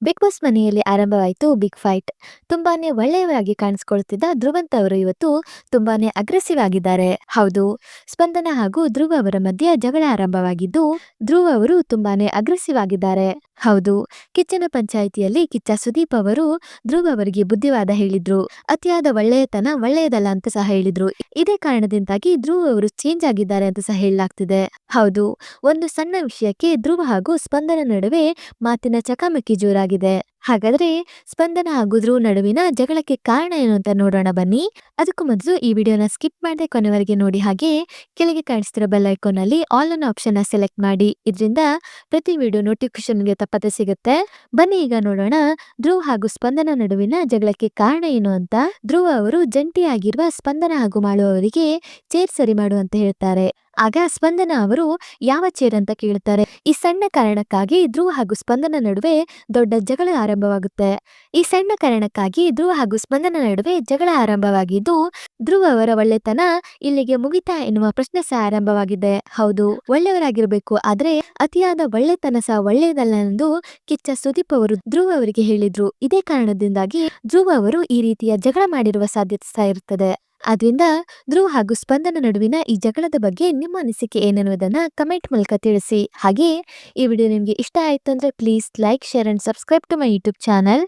Big boss ಮನೆಯಲ್ಲಿ ಆರಂಭವಾಯಿತು big fight. ತುಂಬಾನೇ ಒಳ್ಳೆಯವಾಗಿ ಕಾಣಿಸ್ಕೊಳ್ತಿದ್ದ ಧ್ರುವಂತ್ ಅವರು ಇವತ್ತು ತುಂಬಾನೇ ಅಗ್ರೆಸಿವ್ ಆಗಿದ್ದಾರೆ. ಹೌದು, ಸ್ಪಂದನ ಹಾಗೂ ಧ್ರುವ ಅವರ ಮಧ್ಯೆ ಜಗಳ ಆರಂಭವಾಗಿದ್ದು, ಧ್ರುವ ಅವರು ತುಂಬಾನೇ ಅಗ್ರೆಸಿವ್ ಆಗಿದ್ದಾರೆ. ಹೌದು, ಕಿಚ್ಚನ ಪಂಚಾಯಿತಿಯಲ್ಲಿ ಕಿಚ್ಚ ಸುದೀಪ್ ಅವರು ಧ್ರುವ ಅವರಿಗೆ ಬುದ್ಧಿವಾದ ಹೇಳಿದ್ರು. ಅತಿಯಾದ ಒಳ್ಳೆಯತನ ಒಳ್ಳೆಯದಲ್ಲ ಅಂತ ಸಹ ಹೇಳಿದ್ರು. ಇದೇ ಕಾರಣದಿಂದಾಗಿ ಧ್ರುವ ಅವರು ಚೇಂಜ್ ಆಗಿದ್ದಾರೆ ಅಂತ ಸಹ ಹೇಳಲಾಗ್ತಿದೆ. ಹೌದು, ಒಂದು ಸಣ್ಣ ವಿಷಯಕ್ಕೆ ಧ್ರುವ ಹಾಗೂ ಸ್ಪಂದನ ನಡುವೆ ಮಾತಿನ ಚಕಮಕಿ ಜೋರಾಗಿದೆ. ಹಾಗಾದ್ರೆ ಸ್ಪಂದನ ಹಾಗೂ ಧ್ರುವ ನಡುವಿನ ಜಗಳಕ್ಕೆ ಕಾರಣ ಏನು ಅಂತ ನೋಡೋಣ ಬನ್ನಿ. ಅದಕ್ಕೂ ಮೊದಲು ಈ ವಿಡಿಯೋನ ಸ್ಕಿಪ್ ಮಾಡದೆ ಕೊನೆವರೆಗೆ ನೋಡಿ, ಹಾಗೆ ಕೆಳಗೆ ಕಾಣಿಸ್ತಿರೋ ಬೆಲ್ ಐಕಾನ್ ಅಲ್ಲಿ ಆಲ್ ಅನ್ ಆಪ್ಷನ್ ನ ಸೆಲೆಕ್ಟ್ ಮಾಡಿ. ಇದರಿಂದ ಪ್ರತಿ ವಿಡಿಯೋ ನೋಟಿಫಿಕೇಶನ್ ಗೆ ತಪ್ಪದೆ ಸಿಗುತ್ತೆ. ಬನ್ನಿ ಈಗ ನೋಡೋಣ ಧ್ರುವ ಹಾಗೂ ಸ್ಪಂದನ ನಡುವಿನ ಜಗಳಕ್ಕೆ ಕಾರಣ ಏನು ಅಂತ. ಧ್ರುವ ಅವರು ಜಂಟಿಯಾಗಿರುವ ಸ್ಪಂದನ ಹಾಗೂ ಮಾಳು ಅವರಿಗೆ ಚೇರ್ ಸರಿ ಮಾಡು ಅಂತ ಹೇಳ್ತಾರೆ. ಆಗ ಸ್ಪಂದನ ಅವರು ಯಾವ ಚೇರ್ ಅಂತ ಕೇಳುತ್ತಾರೆ. ಈ ಸಣ್ಣ ಕಾರಣಕ್ಕಾಗಿ ಧ್ರುವ ಹಾಗೂ ಸ್ಪಂದನ ನಡುವೆ ದೊಡ್ಡ ಜಗಳ ಆರಂಭವಾಗುತ್ತೆ. ಈ ಸಣ್ಣ ಕಾರಣಕ್ಕಾಗಿ ಧ್ರುವ ಹಾಗೂ ಸ್ಪಂದನ ನಡುವೆ ಜಗಳ ಆರಂಭವಾಗಿದ್ದು, ಧ್ರುವ ಅವರ ಒಳ್ಳೆತನ ಇಲ್ಲಿಗೆ ಮುಗಿತಾ ಎನ್ನುವ ಪ್ರಶ್ನೆ ಸಹ ಆರಂಭವಾಗಿದೆ. ಹೌದು, ಒಳ್ಳೆಯವರಾಗಿರ್ಬೇಕು, ಆದ್ರೆ ಅತಿಯಾದ ಒಳ್ಳೆತನ ಸಹ ಒಳ್ಳೆಯದಲ್ಲ ಎಂದು ಕಿಚ್ಚ ಸುದೀಪ್ ಅವರು ಧ್ರುವ ಅವರಿಗೆ ಹೇಳಿದ್ರು. ಇದೇ ಕಾರಣದಿಂದಾಗಿ ಧ್ರುವ ಅವರು ಈ ರೀತಿಯ ಜಗಳ ಮಾಡಿರುವ ಸಾಧ್ಯತೆ ಸಹ ಇರುತ್ತದೆ. ಆದ್ರಿಂದ ಧ್ರುವ ಹಾಗೂ ಸ್ಪಂದನ ನಡುವಿನ ಈ ಜಗಳದ ಬಗ್ಗೆ ನಿಮ್ಮ ಅನಿಸಿಕೆ ಏನೆನ್ನುವುದನ್ನ ಕಮೆಂಟ್ ಮೂಲಕ ತಿಳಿಸಿ. ಹಾಗೆ ಈ ವಿಡಿಯೋ ನಿಮಗೆ ಇಷ್ಟ ಆಯ್ತು ಅಂದ್ರೆ please like, share and subscribe to my YouTube channel.